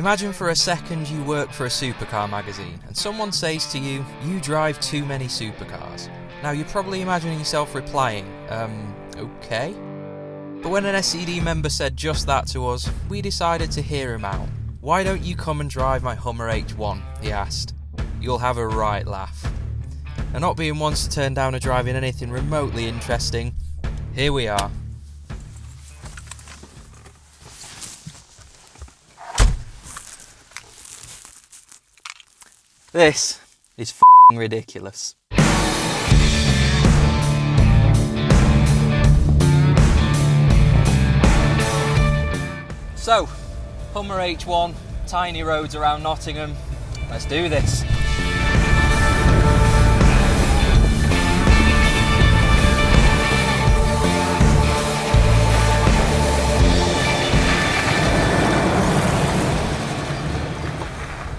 Imagine for a second you work for a supercar magazine and someone says to you, "You drive too many supercars." Now you're probably imagining yourself replying, okay? But when an SCD member said just that to us, we decided to hear him out. "Why don't you come and drive my Hummer H1?" he asked. "You'll have a right laugh." And not being one to turn down a drive in anything remotely interesting, here we are. This is f***ing ridiculous. So, Hummer H1, tiny roads around Nottingham. Let's do this.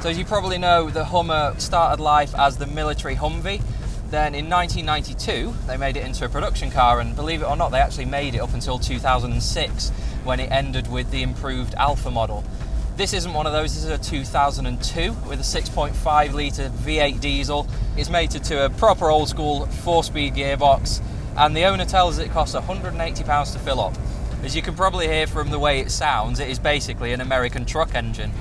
So as you probably know, the Hummer started life as the military Humvee. Then in 1992, they made it into a production car, and believe it or not, they actually made it up until 2006, when it ended with the improved Alpha model. This isn't one of those, this is a 2002 with a 6.5 litre V8 diesel. It's mated to a proper old school 4-speed gearbox, and the owner tells us it costs £180 to fill up. As you can probably hear from the way it sounds, it is basically an American truck engine.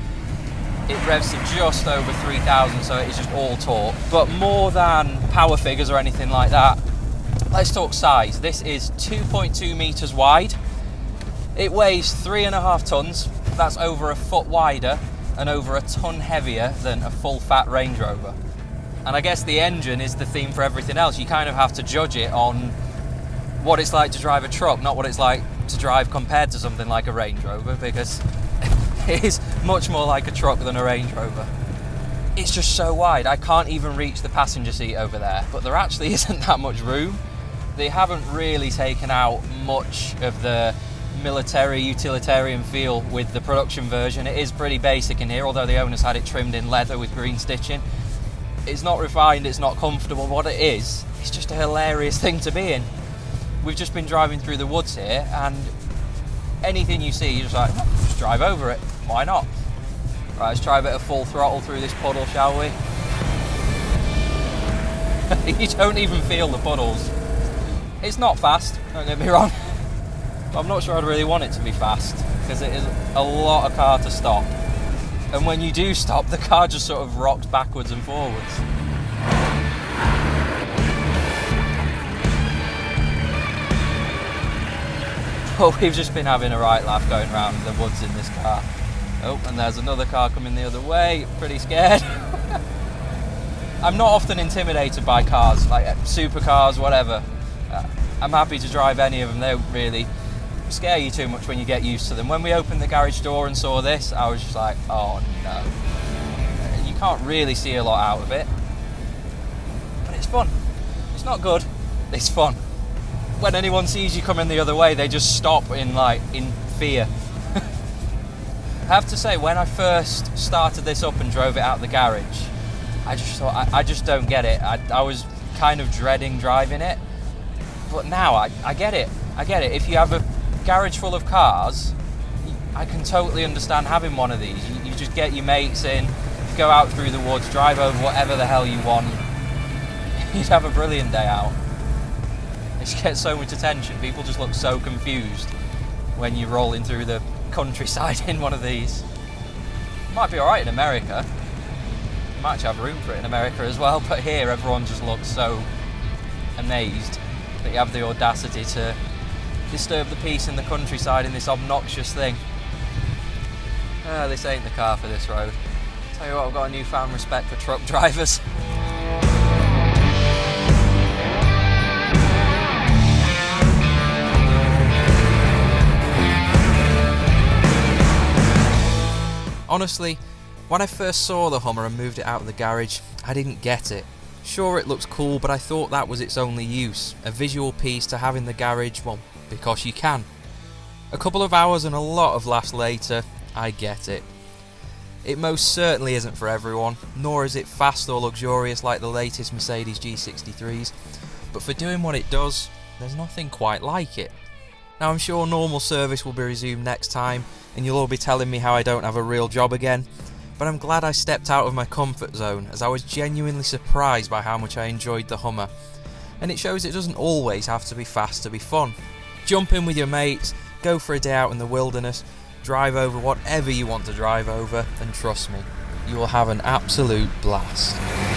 It revs to just over 3,000, so it is just all torque. But more than power figures or anything like that, let's talk size. This is 2.2 metres wide. It weighs 3.5 tonnes. That's over a foot wider and over a tonne heavier than a full-fat Range Rover. And I guess the engine is the theme for everything else. You kind of have to judge it on what it's like to drive a truck, not what it's like to drive compared to something like a Range Rover, because it is much more like a truck than a Range Rover. It's just so wide, I can't even reach the passenger seat over there, but there actually isn't that much room. They haven't really taken out much of the military utilitarian feel with the production version. It is pretty basic in here, although the owners had it trimmed in leather with green stitching. It's not refined, it's not comfortable. What it is, it's just a hilarious thing to be in. We've just been driving through the woods here, and anything you see, you're just like, just drive over it. Why not? Right, let's try a bit of full throttle through this puddle, shall we? You don't even feel the puddles. It's not fast, don't get me wrong. But I'm not sure I'd really want it to be fast, because it is a lot of car to stop. And when you do stop, the car just sort of rocks backwards and forwards. But we've just been having a right laugh going around the woods in this car. Oh, and there's another car coming the other way. Pretty scared. I'm not often intimidated by cars, like supercars, whatever. I'm happy to drive any of them. They don't really scare you too much when you get used to them. When we opened the garage door and saw this, I was just like, oh no. You can't really see a lot out of it. But it's fun. It's not good, it's fun. When anyone sees you coming the other way, they just stop in fear. I have to say, when I first started this up and drove it out of the garage, I just thought, I just don't get it. I was kind of dreading driving it, but now I get it. I get it. If you have a garage full of cars, I can totally understand having one of these. You just get your mates in, go out through the woods, drive over whatever the hell you want. You'd have a brilliant day out. It just gets so much attention. People just look so confused when you're rolling through the countryside in one of these. It might be alright in America. You might actually have room for it in America as well, but here everyone just looks so amazed that you have the audacity to disturb the peace in the countryside in this obnoxious thing. This ain't the car for this road. Tell you what, I've got a newfound respect for truck drivers. Honestly, when I first saw the Hummer and moved it out of the garage, I didn't get it. Sure, it looks cool, but I thought that was its only use, a visual piece to have in the garage, well, because you can. A couple of hours and a lot of laughs later, I get it. It most certainly isn't for everyone, nor is it fast or luxurious like the latest Mercedes G63s, but for doing what it does, there's nothing quite like it. Now I'm sure normal service will be resumed next time, and you'll all be telling me how I don't have a real job again, but I'm glad I stepped out of my comfort zone, as I was genuinely surprised by how much I enjoyed the Hummer. And it shows it doesn't always have to be fast to be fun. Jump in with your mates, go for a day out in the wilderness, drive over whatever you want to drive over, and trust me, you will have an absolute blast.